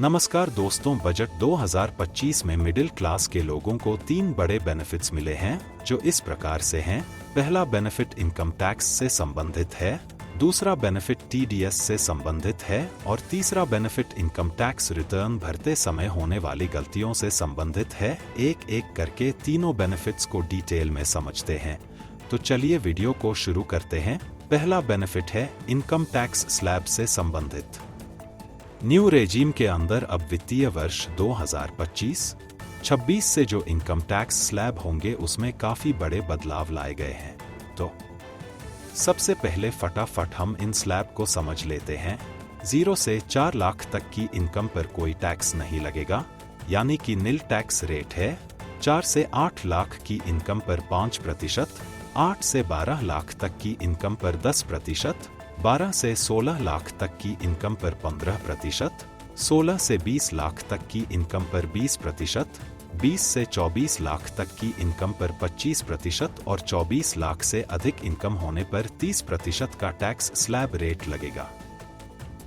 नमस्कार दोस्तों, बजट 2025 में मिडिल क्लास के लोगों को 3 बड़े बेनिफिट्स मिले हैं जो इस प्रकार से हैं। पहला बेनिफिट इनकम टैक्स से संबंधित है, दूसरा बेनिफिट टीडीएस से संबंधित है और तीसरा बेनिफिट इनकम टैक्स रिटर्न भरते समय होने वाली गलतियों से संबंधित है। एक एक करके तीनों बेनिफिट्स को डिटेल में समझते हैं। तो चलिए वीडियो को शुरू करते हैं। पहला बेनिफिट है इनकम टैक्स स्लैब से संबंधित। न्यू रेजीम के अंदर अब वित्तीय वर्ष 2025-26 से जो इनकम टैक्स स्लैब होंगे उसमें काफी बड़े बदलाव लाए गए हैं। तो सबसे पहले फटाफट हम इन स्लैब को समझ लेते हैं। 0 से 4 लाख तक की इनकम पर कोई टैक्स नहीं लगेगा, यानी कि नील टैक्स रेट है। 4 से 8 लाख की इनकम पर 5%, 8 से 12 लाख तक की इनकम पर 10%, 12 से 16 लाख तक की इनकम पर 15%, 16 से 20 लाख तक की इनकम पर 20%, 20 से 24 लाख तक की इनकम पर 25% और 24 लाख से अधिक इनकम होने पर 30% का टैक्स स्लैब रेट लगेगा।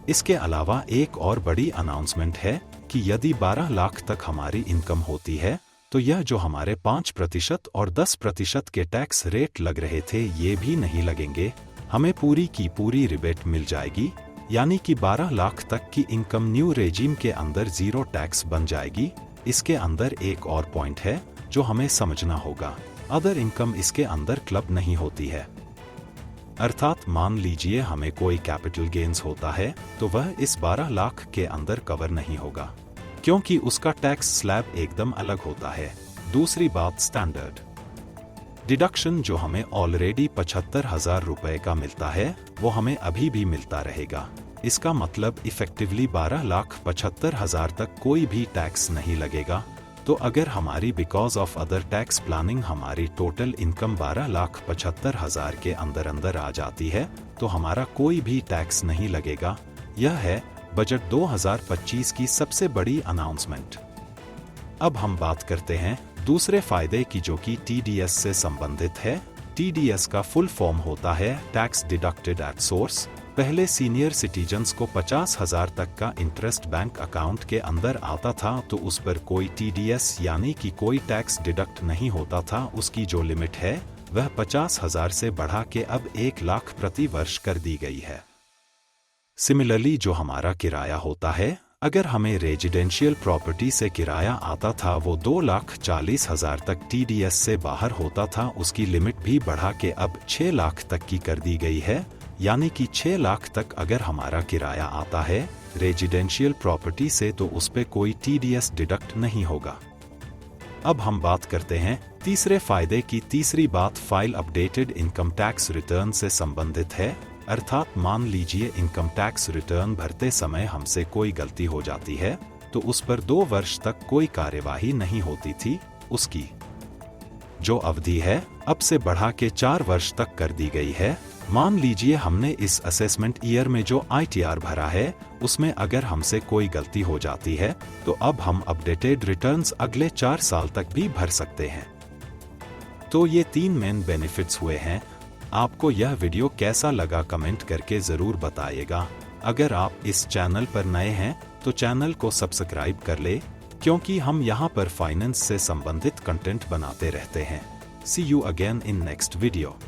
इसके अलावा एक और बड़ी अनाउंसमेंट है कि यदि 12 लाख तक हमारी इनकम होती है तो यह जो हमारे 5% और 10% के टैक्स रेट लग रहे थे ये भी नहीं लगेंगे। हमें पूरी की पूरी रिबेट मिल जाएगी, यानी कि 12 लाख तक की इनकम न्यू रेजीम के अंदर 0 टैक्स बन जाएगी। इसके अंदर एक और पॉइंट है जो हमें समझना होगा, अदर इनकम इसके अंदर क्लब नहीं होती है। अर्थात मान लीजिए हमें कोई कैपिटल गेन्स होता है तो वह इस 12 लाख के अंदर कवर नहीं होगा, क्योंकि उसका टैक्स स्लैब एकदम अलग होता है। दूसरी बात, स्टैंडर्ड डिडक्शन जो हमें ऑलरेडी 75,000 रुपए का मिलता है वो हमें अभी भी मिलता रहेगा। इसका मतलब इफेक्टिवली 12,75,000 तक कोई भी टैक्स नहीं लगेगा। तो अगर हमारी because of other tax planning हमारी टोटल इनकम 12,75,000 के अंदर आ जाती है तो हमारा कोई भी टैक्स नहीं लगेगा। यह है बजट 2025 की सबसे बड़ी अनाउंसमेंट। अब हम बात करते हैं दूसरे फायदे की, जो कि टीडीएस से संबंधित है। टीडीएस का फुल फॉर्म होता है टैक्स डिडक्टेड एट सोर्स। पहले सीनियर सिटीजन्स को 50,000 तक का इंटरेस्ट बैंक अकाउंट के अंदर आता था तो उस पर कोई टीडीएस यानी कि कोई टैक्स डिडक्ट नहीं होता था। उसकी जो लिमिट है वह 50,000 से बढ़ा के अब 1 लाख प्रति वर्ष कर दी गई है। सिमिलरली जो हमारा किराया होता है, अगर हमें रेजिडेंशियल प्रॉपर्टी से किराया आता था वो 2,40,000 तक टीडीएस से बाहर होता था। उसकी लिमिट भी बढ़ा के अब 6 लाख तक की कर दी गई है, यानी कि 6 लाख तक अगर हमारा किराया आता है रेजिडेंशियल प्रॉपर्टी से तो उस पे कोई टीडीएस डिडक्ट नहीं होगा। अब हम बात करते हैं तीसरे फायदे की। तीसरी बात file updated income tax return से संबंधित है। अर्थात मान लीजिए इनकम टैक्स रिटर्न भरते समय हमसे कोई गलती हो जाती है तो उस पर 2 वर्ष तक कोई कार्यवाही नहीं होती थी। उसकी जो अवधि है अब से बढ़ा के 4 वर्ष तक कर दी गई है। मान लीजिए हमने इस असेसमेंट ईयर में जो आईटीआर भरा है उसमें अगर हमसे कोई गलती हो जाती है तो अब हम अपडेटेड रिटर्न्स अगले 4 साल तक भी भर सकते हैं। तो ये 3 मेन बेनिफिट्स हुए हैं। आपको यह वीडियो कैसा लगा कमेंट करके ज़रूर बताइएगा। अगर आप इस चैनल पर नए हैं तो चैनल को सब्सक्राइब कर ले, क्योंकि हम यहाँ पर फाइनेंस से संबंधित कंटेंट बनाते रहते हैं। See you again in next video.